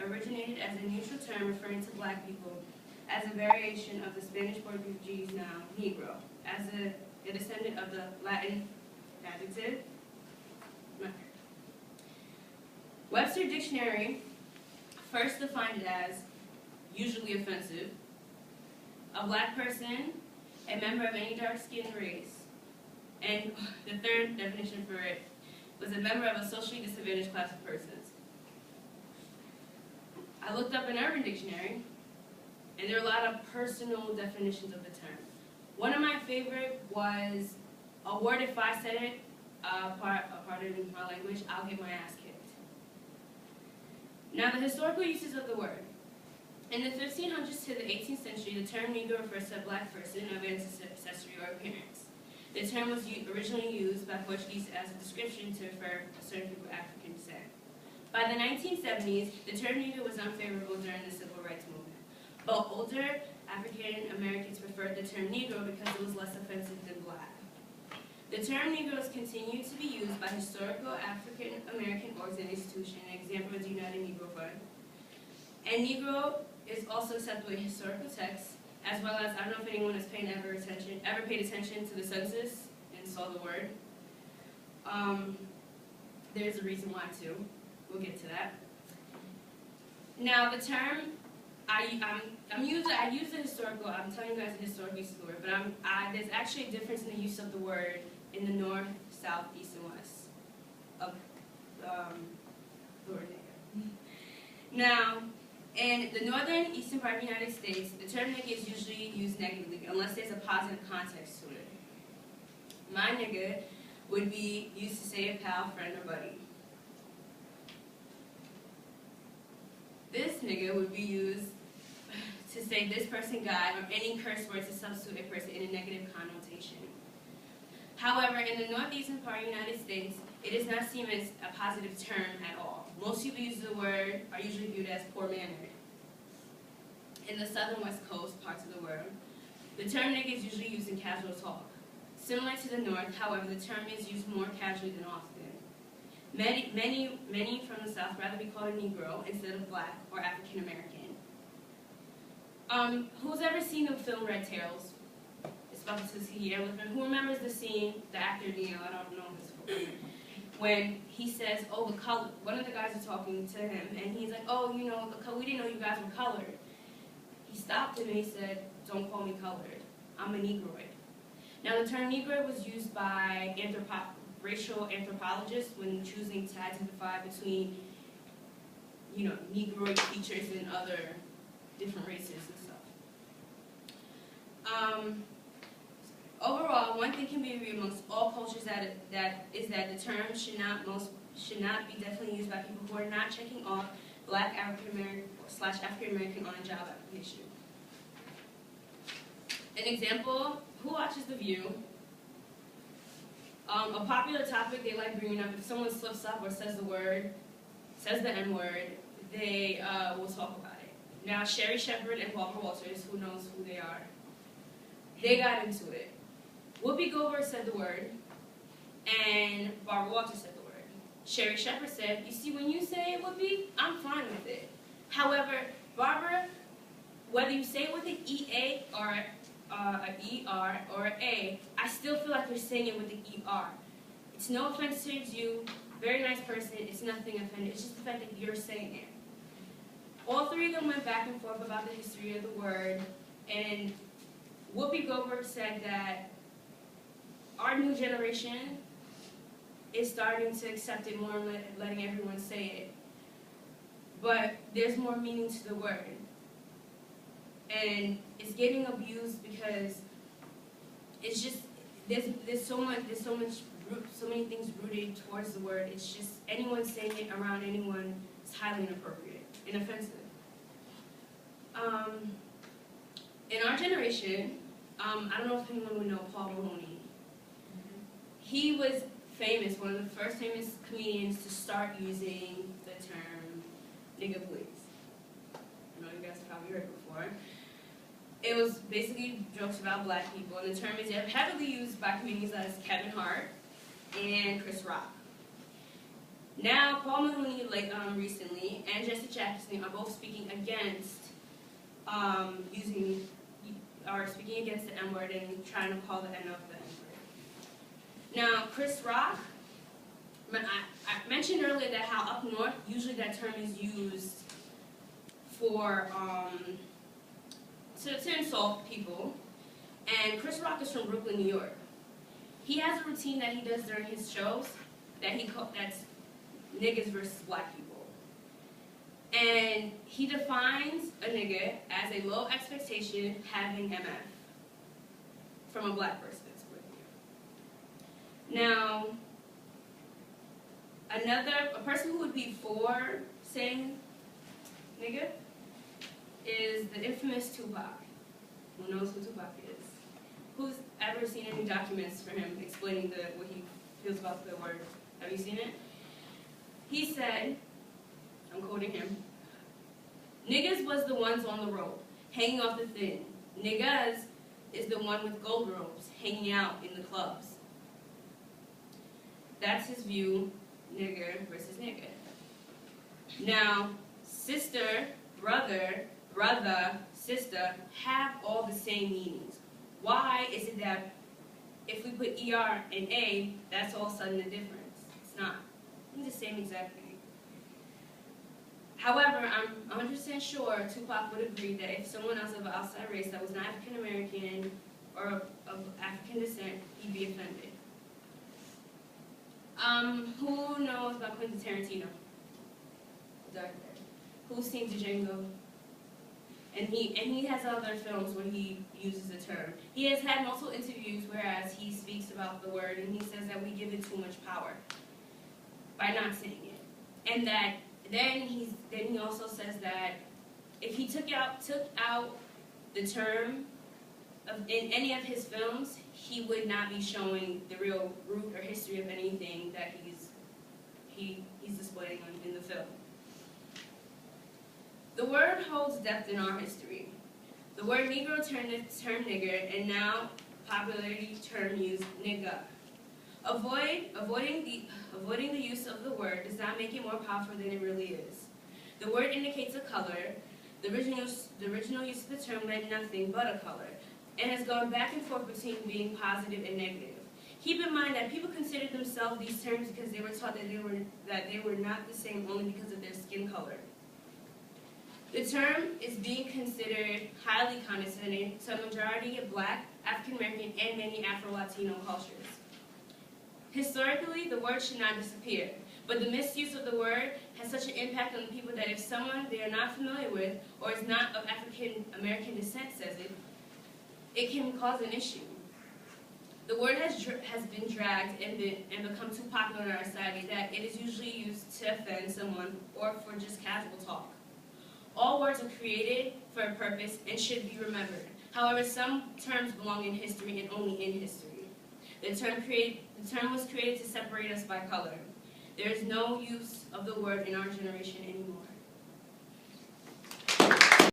originated as a neutral term referring to black people, as a variation of the Spanish Portuguese noun Negro, as a descendant of the Latin adjective. Webster Dictionary first defined it as usually offensive, a black person, a member of any dark-skinned race, and the third definition for it was a member of a socially disadvantaged class of persons. I looked up an Urban Dictionary, and there are a lot of personal definitions of the term. One of my favorite was a word if I said it, pardon my language, I'll get my ass kicked. Now, the historical uses of the word. In the 1500s to the 18th century, the term Negro refers to a black person of ancestry or appearance. The term was originally used by Portuguese as a description to refer to certain people of African descent. By the 1970s, the term Negro was unfavorable during the Civil Rights Movement. But older African Americans preferred the term Negro because it was less offensive than black. The term Negro has continued to be used by historical African American orgs and institutions. An example is the United Negro Fund. And Negro is also acceptable in historical texts, as well as, I don't know if anyone has ever paid attention to the census and saw the word. There's a reason why too. We'll get to that. Now the term, I use the historical. I'm telling you guys the historical use of the word, but there's actually a difference in the use of the word in the north, south, east, and west of the word nigger. Now, in the northern, eastern part of the United States, the term nigger is usually used negatively unless there's a positive context to it. My nigga would be used to say a pal, friend, or buddy. This nigga would be used to say this person guy, or any curse word to substitute a person in a negative connotation. However, in the northeastern part of the United States, it is not seen as a positive term at all. Most people use the word, are usually viewed as poor-mannered. In the southern west coast parts of the world, the term nigga is usually used in casual talk. Similar to the north, however, the term is used more casually than often. Many from the south rather be called a Negro instead of black or African American. Who's ever seen the film Red Tails? It's about the Tuskegee Airlift. Who remembers the scene, the actor Neil, I don't know his name, when he says, oh, the color, one of the guys is talking to him, and he's like, oh, you know, we didn't know you guys were colored. He stopped him and he said, don't call me colored. I'm a Negroid. Now, the term Negroid was used by racial anthropologists when choosing to identify between, you know, Negroid features and other different races and stuff. Overall, one thing can be agreed amongst all cultures that the term should not be definitely used by people who are not checking off black African American on a job application. An example, who watches The View? A popular topic they like bringing up, if someone slips up or says the N-word, they will talk about it. Now, Sherry Shepherd and Barbara Walters, who knows who they are, they got into it. Whoopi Goldberg said the word, and Barbara Walters said the word. Sherry Shepherd said, you see, when you say it, Whoopi, I'm fine with it. However, Barbara, whether you say it with an E-A or an E-R or an A, I still feel like you're saying it with the E-R. It's no offense to you, very nice person, it's nothing offended, it's just the fact that you're saying it. All three of them went back and forth about the history of the word, and Whoopi Goldberg said that our new generation is starting to accept it more and letting everyone say it. But there's more meaning to the word. And it's getting abused because it's just, there's so many things rooted towards the word. It's just anyone saying it around anyone is highly inappropriate and offensive. In our generation, I don't know if anyone would know Paul Mahoney. He was famous, one of the first famous comedians to start using the term nigga please. I know you guys have probably heard it before. It was basically jokes about black people, and the term is heavily used by comedians such as Kevin Hart and Chris Rock. Now, Paul Mahoney, recently, and Jesse Jackson are both speaking against speaking against the N-word and trying to call the N of the N-word. Now, Chris Rock, I mentioned earlier that how up north, usually that term is used for, to insult people. And Chris Rock is from Brooklyn, New York. He has a routine that he does during his shows that's niggas versus black people. And he defines a nigga as a low expectation having MF from a black person's point of view. Now, a person who would be for saying nigga is the infamous Tupac. Who knows who Tupac is? Who's ever seen any documents for him explaining what he feels about the word? Have you seen it? He said, I'm quoting him, "Niggas was the ones on the rope, hanging off the thin. Niggas is the one with gold ropes, hanging out in the clubs." That's his view, nigger versus nigga. Now, sister, brother, sister have all the same meanings. Why is it that if we put ER and A, that's all of a sudden a difference? It's not. It's the same exact thing. However, I'm 100% sure Tupac would agree that if someone else of an outside race that was not African American or of African descent, he'd be offended. Who knows about Quentin Tarantino? Who's seen Django? And he has other films where he uses the term. He has had multiple interviews whereas he speaks about the word and he says that we give it too much power by not saying it. And that then he also says that if he took out the term in any of his films, he would not be showing the real root or history of anything that he's displaying in the film. The word holds depth in our history. The word Negro turned the term nigger, and now popularity term used nigga. Avoiding the use of the word does not make it more powerful than it really is. The word indicates a color. The original use of the term meant nothing but a color, and has gone back and forth between being positive and negative. Keep in mind that people considered themselves these terms because they were taught that they were not the same only because of their skin color. The term is being considered highly condescending to a majority of black, African American, and many Afro-Latino cultures. Historically, the word should not disappear, but the misuse of the word has such an impact on the people that if someone they are not familiar with or is not of African American descent says it, it can cause an issue. The word has been dragged and become too popular in our society that it is usually used to offend someone or for just casual talk. All words are created for a purpose and should be remembered. However, some terms belong in history and only in history. The term was created to separate us by color. There is no use of the word in our generation anymore.